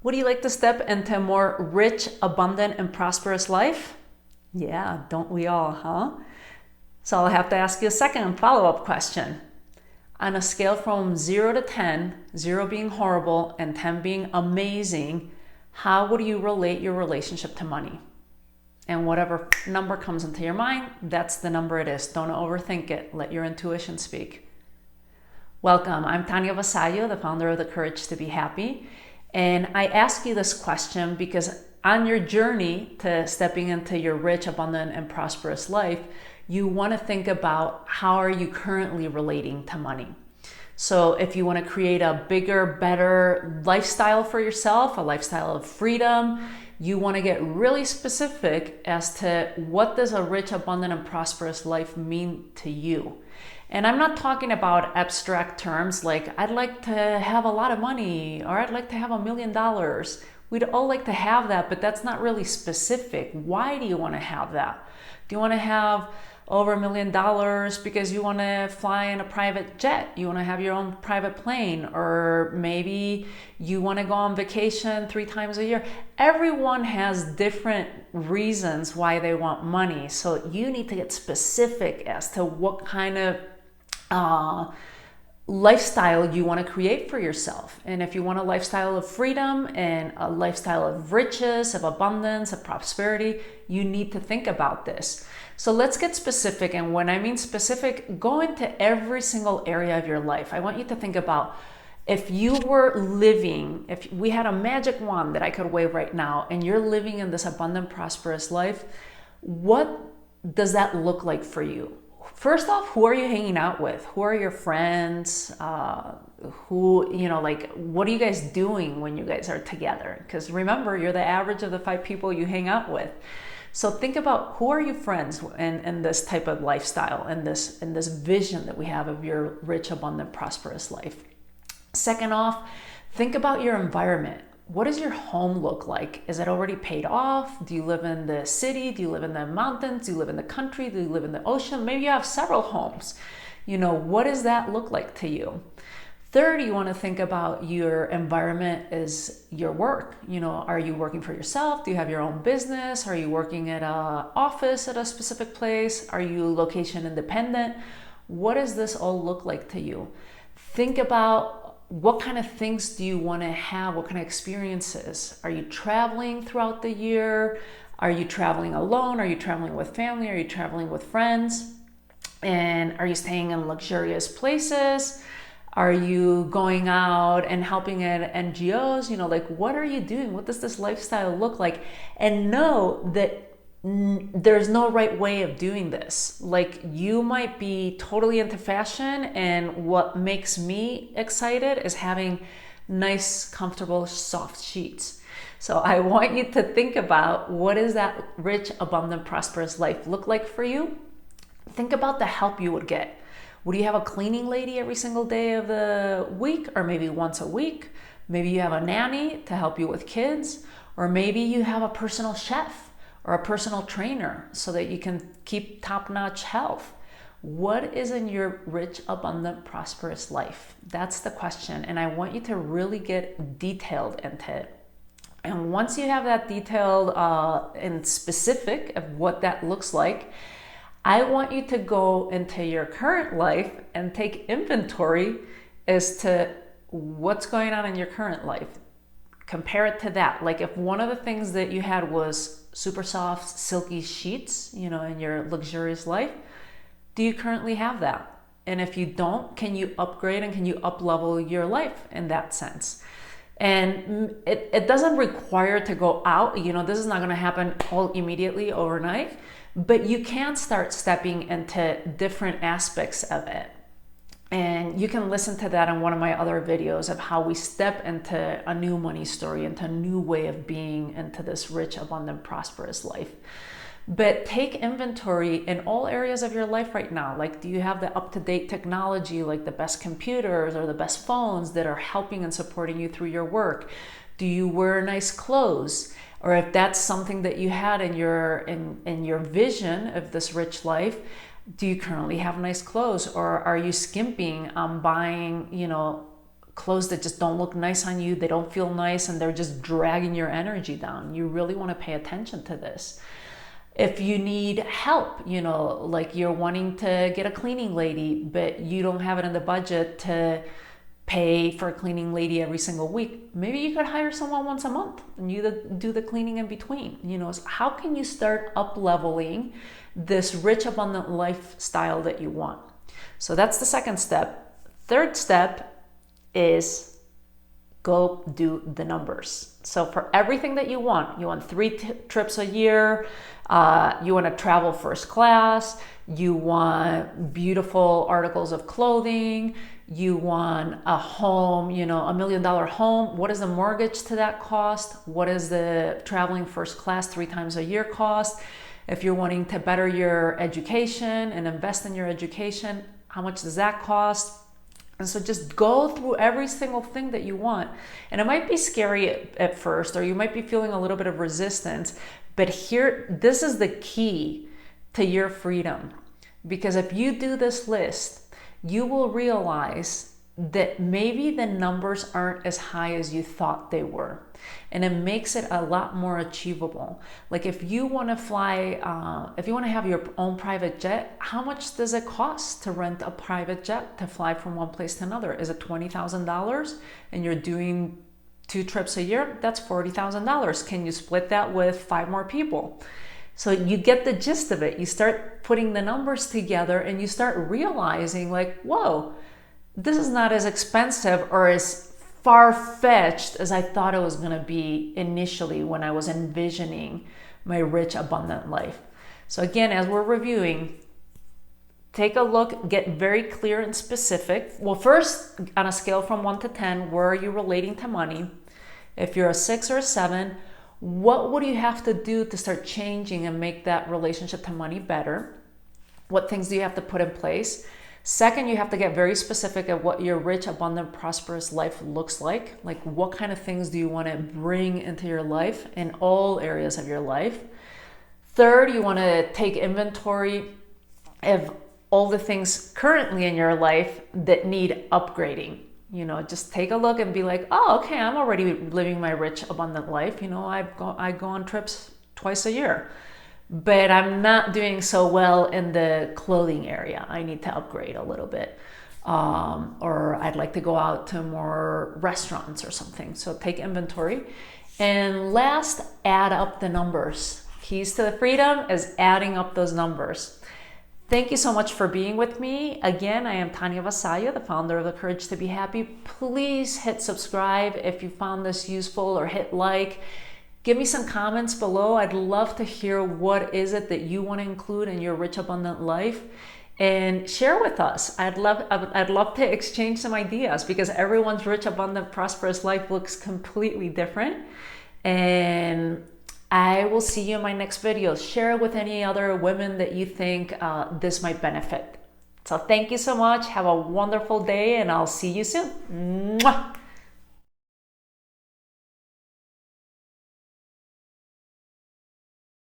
Would you like to step into a more rich, abundant, and prosperous life? Yeah, don't we all, huh? So I'll have to ask you a second follow-up question. On a scale from 0 to 10, 0 being horrible and 10 being amazing, how would you relate your relationship to money? And whatever number comes into your mind, that's the number it is. Don't overthink it. Let your intuition speak. Welcome. I'm Tanya Vasallo, the founder of The Courage to Be Happy. And I ask you this question because on your journey to stepping into your rich, abundant, and prosperous life, you want to think about how are you currently relating to money. So if you want to create a bigger, better lifestyle for yourself, a lifestyle of freedom, you want to get really specific as to what does a rich, abundant, and prosperous life mean to you. And I'm not talking about abstract terms like I'd like to have a lot of money or I'd like to have $1 million. We'd all like to have that, but that's not really specific. Why do you want to have that? Do you want to have over $1 million because you want to fly in a private jet? You want to have your own private plane, or maybe you want to go on vacation 3 times a year. Everyone has different reasons why they want money. So you need to get specific as to what kind of lifestyle you want to create for yourself. And if you want a lifestyle of freedom and a lifestyle of riches, of abundance, of prosperity, you need to think about this. So let's get specific. And when I mean specific, go into every single area of your life. I want you to think about if you were living, if we had a magic wand that I could wave right now and you're living in this abundant, prosperous life, what does that look like for you? First off, who are you hanging out with? Who are your friends? What are you guys doing when you guys are together? Because remember, you're the average of the 5 people you hang out with. So think about who are you friends in this type of lifestyle, in this vision that we have of your rich, abundant, prosperous life. Second off, think about your environment. What does your home look like? Is it already paid off? Do you live in the city? Do you live in the mountains? Do you live in the country? Do you live in the ocean? Maybe you have several homes. What does that look like to you? Third, you want to think about your environment is your work. Are you working for yourself? Do you have your own business? Are you working at an office at a specific place? Are you location independent? What does this all look like to you? Think about what kind of things do you want to have? What kind of experiences? Are you traveling throughout the year? Are you traveling alone? Are you traveling with family? Are you traveling with friends? And are you staying in luxurious places? Are you going out and helping at NGOs? What are you doing? What does this lifestyle look like? And know that there's no right way of doing this. You might be totally into fashion, and what makes me excited is having nice, comfortable, soft sheets. So I want you to think about what does that rich, abundant, prosperous life look like for you? Think about the help you would get. Would you have a cleaning lady every single day of the week, or maybe once a week? Maybe you have a nanny to help you with kids, or maybe you have a personal chef or a personal trainer so that you can keep top-notch health. What is in your rich, abundant, prosperous life? That's the question. And I want you to really get detailed into it. And once you have that detailed and specific of what that looks like, I want you to go into your current life and take inventory as to what's going on in your current life. Compare it to that. If one of the things that you had was super soft, silky sheets, in your luxurious life, do you currently have that? And if you don't, can you upgrade and can you up-level your life in that sense? And it doesn't require to go out. This is not going to happen all immediately overnight, but you can start stepping into different aspects of it. And you can listen to that in one of my other videos of how we step into a new money story, into a new way of being, into this rich, abundant, prosperous life. But take inventory in all areas of your life right now. Do you have the up-to-date technology, like the best computers or the best phones that are helping and supporting you through your work? Do you wear nice clothes? Or if that's something that you had in your vision of this rich life, do you currently have nice clothes, or are you skimping on buying, clothes that just don't look nice on you, they don't feel nice, and they're just dragging your energy down. You really want to pay attention to this. If you need help, like you're wanting to get a cleaning lady, but you don't have it in the budget to pay for a cleaning lady every single week, maybe you could hire someone once a month and you do the cleaning in between. So how can you start up leveling this rich, abundant lifestyle that you want? So that's the second step. Third step is go do the numbers. So for everything that you want 3 trips a year, you want to travel first class, you want beautiful articles of clothing, you want a home, $1 million home. What is the mortgage to that cost? What is the traveling first class 3 times a year cost? If you're wanting to better your education and invest in your education, how much does that cost? And so just go through every single thing that you want. And it might be scary at first, or you might be feeling a little bit of resistance, but this is the key to your freedom. Because if you do this list, you will realize that maybe the numbers aren't as high as you thought they were. And it makes it a lot more achievable. Like if you want to fly, if you want to have your own private jet, how much does it cost to rent a private jet to fly from one place to another? Is it $20,000 and you're doing 2 trips a year? That's $40,000. Can you split that with 5 more people? So you get the gist of it. You start putting the numbers together and you start realizing like, whoa, this is not as expensive or as far-fetched as I thought it was going to be initially when I was envisioning my rich, abundant life. So again, as we're reviewing, take a look, get very clear and specific. Well, first, on a scale from 1 to 10, where are you relating to money? If you're a 6 or a 7, what would you have to do to start changing and make that relationship to money better? What things do you have to put in place? Second, you have to get very specific at what your rich, abundant, prosperous life looks like. Like what kind of things do you want to bring into your life in all areas of your life? Third, you want to take inventory of all the things currently in your life that need upgrading. Just take a look and be like, oh, okay, I'm already living my rich, abundant life. I go on trips twice a year, but I'm not doing so well in the clothing area. I need to upgrade a little bit. Or I'd like to go out to more restaurants or something. So take inventory. And last, add up the numbers. Keys to the freedom is adding up those numbers. Thank you so much for being with me. Again, I am Tanya Vasaya, the founder of The Courage to Be Happy. Please hit subscribe if you found this useful, or hit like. Give me some comments below. I'd love to hear what is it that you want to include in your rich, abundant life, and share with us. I'd love to exchange some ideas, because everyone's rich, abundant, prosperous life looks completely different. And I will see you in my next video. Share it with any other women that you think this might benefit. So thank you so much. Have a wonderful day, and I'll see you soon. Mwah!